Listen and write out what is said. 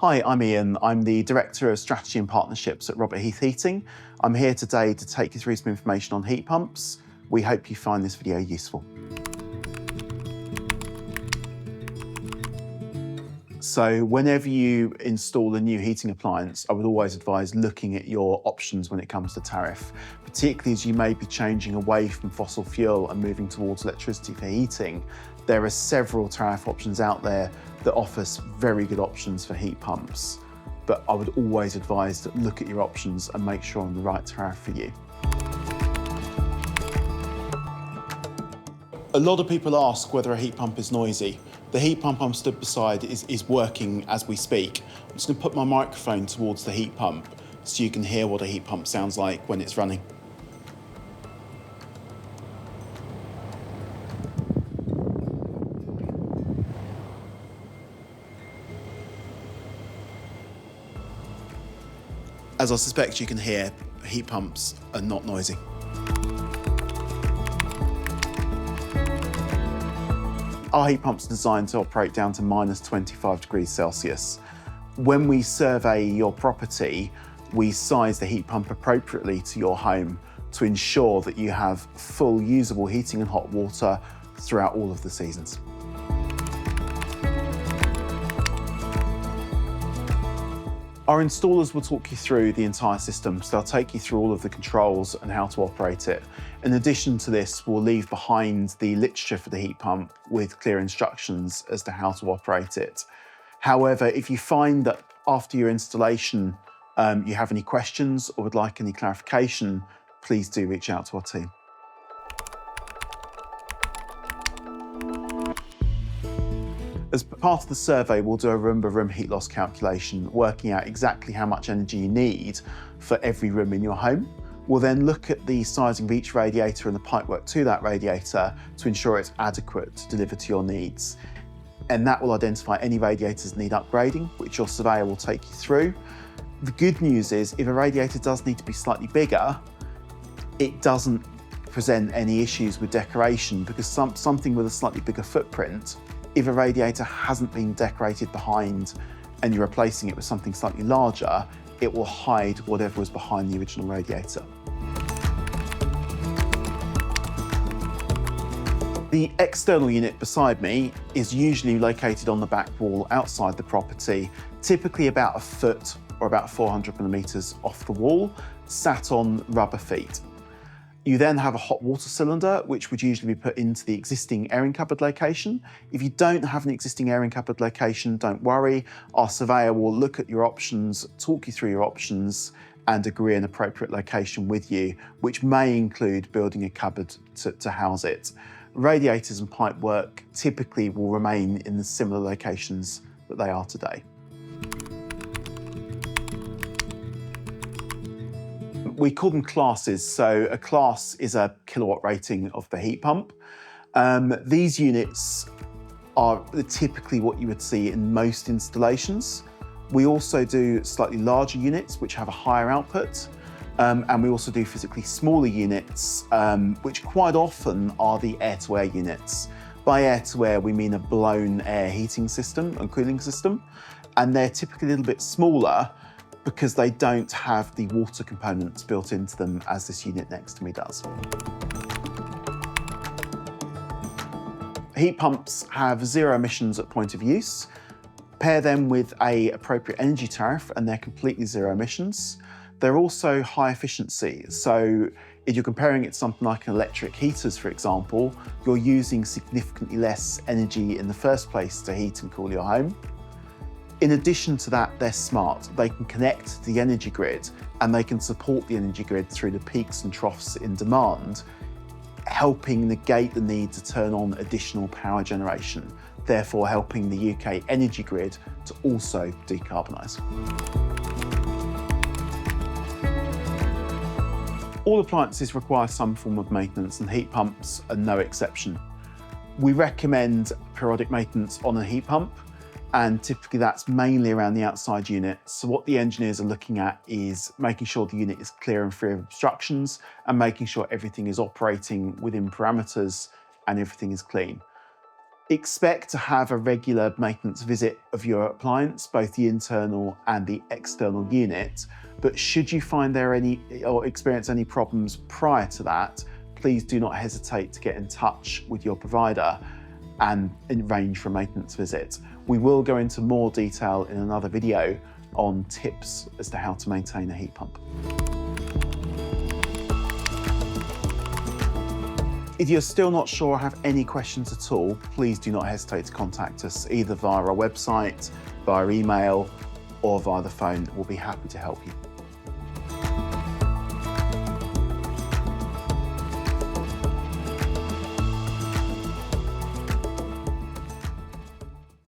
Hi, I'm Ian. I'm the Director of Strategy and Partnerships at Robert Heath Heating. I'm here today to take you through some information on heat pumps. We hope you find this video useful. So whenever you install a new heating appliance, I would always advise looking at your options when it comes to tariff, particularly as you may be changing away from fossil fuel and moving towards electricity for heating. There are several tariff options out there that offer very good options for heat pumps, but I would always advise to look at your options and make sure I'm the right tariff for you. A lot of people ask whether a heat pump is noisy. The heat pump I'm stood beside is working as we speak. I'm just going to put my microphone towards the heat pump so you can hear what a heat pump sounds like when it's running. As I suspect you can hear, heat pumps are not noisy. Our heat pumps are designed to operate down to minus 25 degrees Celsius. When we survey your property, we size the heat pump appropriately to your home to ensure that you have full usable heating and hot water throughout all of the seasons. Our installers will talk you through the entire system, so they'll take you through all of the controls and how to operate it. In addition to this, we'll leave behind the literature for the heat pump with clear instructions as to how to operate it. However, if you find that after your installation you have any questions or would like any clarification, please do reach out to our team. As part of the survey, we'll do a room-by-room heat loss calculation, working out exactly how much energy you need for every room in your home. We'll then look at the sizing of each radiator and the pipework to that radiator to ensure it's adequate to deliver to your needs. And that will identify any radiators that need upgrading, which your surveyor will take you through. The good news is, if a radiator does need to be slightly bigger, it doesn't present any issues with decoration, because something with a slightly bigger footprint, if a radiator hasn't been decorated behind and you're replacing it with something slightly larger, it will hide whatever was behind the original radiator. The external unit beside me is usually located on the back wall outside the property, typically about a foot or about 400 millimeters off the wall, sat on rubber feet. You then have a hot water cylinder, which would usually be put into the existing airing cupboard location. If you don't have an existing airing cupboard location, don't worry. Our surveyor will look at your options, talk you through your options, and agree an appropriate location with you, which may include building a cupboard to house it. Radiators and pipework typically will remain in the similar locations that they are today. We call them classes. So a class is a kilowatt rating of the heat pump. These units are typically what you would see in most installations. We also do slightly larger units, which have a higher output. And we also do physically smaller units, which quite often are the air-to-air units. By air-to-air, we mean a blown air heating system and cooling system. And they're typically a little bit smaller because they don't have the water components built into them as this unit next to me does. Heat pumps have zero emissions at point of use. Pair them with an appropriate energy tariff and they're completely zero emissions. They're also high efficiency. So if you're comparing it to something like electric heaters, for example, you're using significantly less energy in the first place to heat and cool your home. In addition to that, they're smart. They can connect to the energy grid and they can support the energy grid through the peaks and troughs in demand, helping negate the need to turn on additional power generation, therefore helping the UK energy grid to also decarbonise. All appliances require some form of maintenance and heat pumps are no exception. We recommend periodic maintenance on a heat pump, and typically that's mainly around the outside unit. So what the engineers are looking at is making sure the unit is clear and free of obstructions and making sure everything is operating within parameters and everything is clean. Expect to have a regular maintenance visit of your appliance, both the internal and the external unit. But should you find there any or experience any problems prior to that, please do not hesitate to get in touch with your provider and arrange for a maintenance visit. We will go into more detail in another video on tips as to how to maintain a heat pump. If you're still not sure or have any questions at all, please do not hesitate to contact us either via our website, via email, or via the phone. We'll be happy to help you.